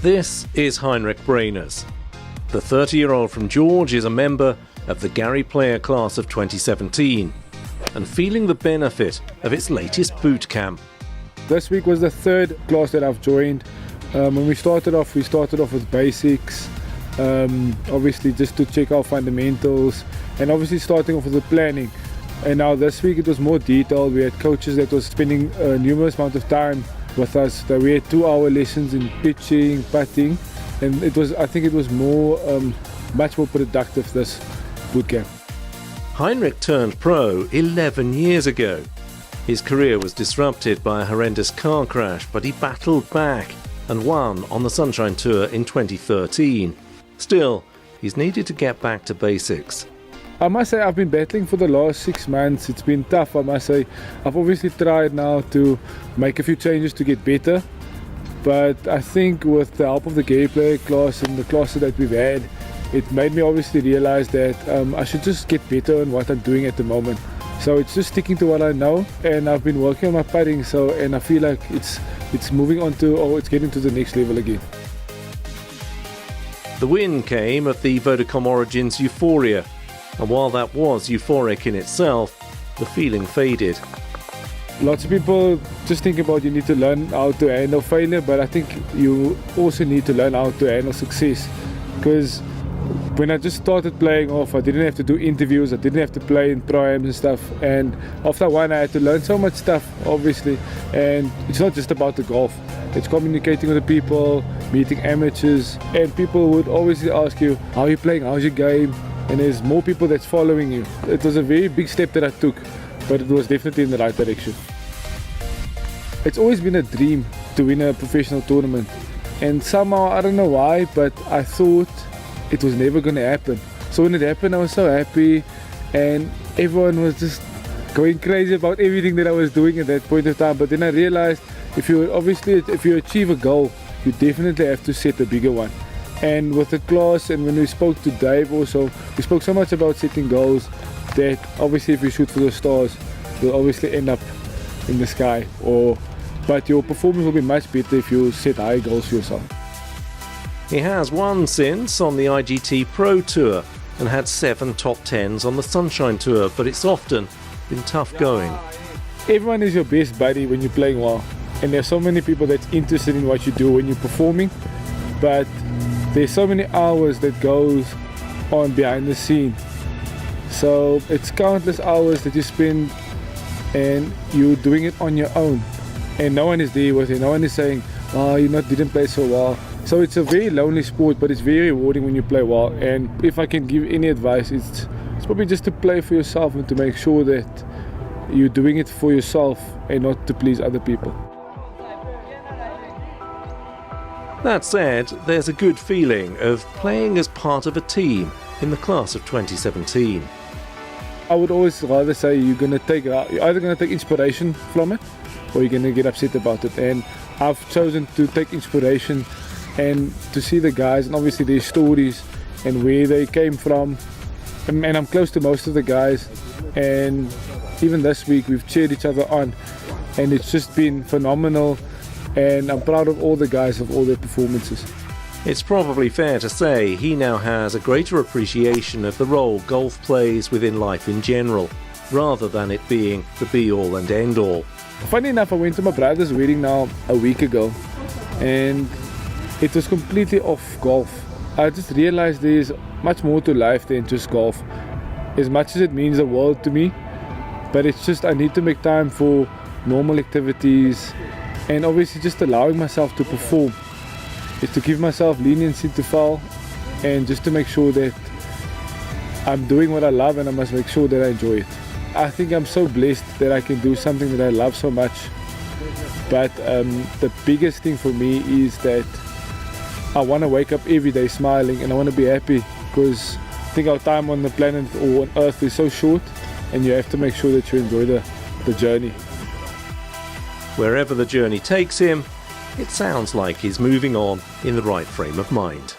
This is Heinrich Bruiners. The 30-year-old from George is a member of the Gary Player class of 2017 and feeling the benefit of its latest boot camp. This week was the third class that I've joined. When we started off with basics, obviously just to check our fundamentals, and obviously starting off with the planning. And now this week it was more detailed. We had coaches that was spending a numerous amount of time with us. So we had 2-hour lessons in pitching, putting, and I think it was much more productive, this boot camp. Heinrich turned pro 11 years ago. His career was disrupted by a horrendous car crash, but he battled back and won on the Sunshine Tour in 2013. Still, he's needed to get back to basics. I must say I've been battling for the last 6 months. It's been tough, I must say. I've obviously tried now to make a few changes to get better, but I think with the help of the Gary Player class and the classes that we've had, it made me obviously realize that I should just get better on what I'm doing at the moment. So it's just sticking to what I know, and I've been working on my putting, and I feel like it's moving on to, or it's getting to the next level again. The win came at the Vodacom Origins Euphoria, and while that was euphoric in itself, the feeling faded. Lots of people just think about you need to learn how to handle failure, but I think you also need to learn how to handle success. Because when I just started playing off, I didn't have to do interviews, I didn't have to play in pro-ams and stuff, and after a while I had to learn so much stuff, obviously, and it's not just about the golf. It's communicating with the people, meeting amateurs, and people would always ask you, how are you playing, how's your game? And there's more people that's following you. It was a very big step that I took, but it was definitely in the right direction. It's always been a dream to win a professional tournament, and somehow, I don't know why, but I thought it was never going to happen. So when it happened, I was so happy, and everyone was just going crazy about everything that I was doing at that point of time. But then I realized if you achieve a goal, you definitely have to set a bigger one. And with the class, and when we spoke to Dave also, we spoke so much about setting goals that obviously if you shoot for the stars, you'll obviously end up in the sky. But your performance will be much better if you set high goals for yourself. He has won since on the IGT Pro Tour and had 7 top 10s on the Sunshine Tour, but it's often been tough going. Everyone is your best buddy when you're playing well, and there's so many people that's interested in what you do when you're performing, but there's so many hours that goes on behind the scene. So it's countless hours that you spend and you're doing it on your own, and no one is there with you, no one is saying, oh, you didn't play so well. So it's a very lonely sport, but it's very rewarding when you play well. And if I can give any advice, it's probably just to play for yourself and to make sure that you're doing it for yourself and not to please other people. That said, there's a good feeling of playing as part of a team in the class of 2017. I would always rather say you're either going to take inspiration from it or you're going to get upset about it. And I've chosen to take inspiration and to see the guys and obviously their stories and where they came from. And I'm close to most of the guys, and even this week we've cheered each other on, and it's just been phenomenal, and I'm proud of all the guys of all their performances. It's probably fair to say he now has a greater appreciation of the role golf plays within life in general, rather than it being the be-all and end-all. Funny enough, I went to my brother's wedding now a week ago, and it was completely off golf. I just realized there's much more to life than just golf, as much as it means the world to me, but it's just I need to make time for normal activities, and obviously just allowing myself to perform is to give myself leniency to foul, and just to make sure that I'm doing what I love, and I must make sure that I enjoy it. I think I'm so blessed that I can do something that I love so much, but the biggest thing for me is that I want to wake up every day smiling, and I want to be happy, because I think our time on the planet or on earth is so short, and you have to make sure that you enjoy the journey. Wherever the journey takes him, it sounds like he's moving on in the right frame of mind.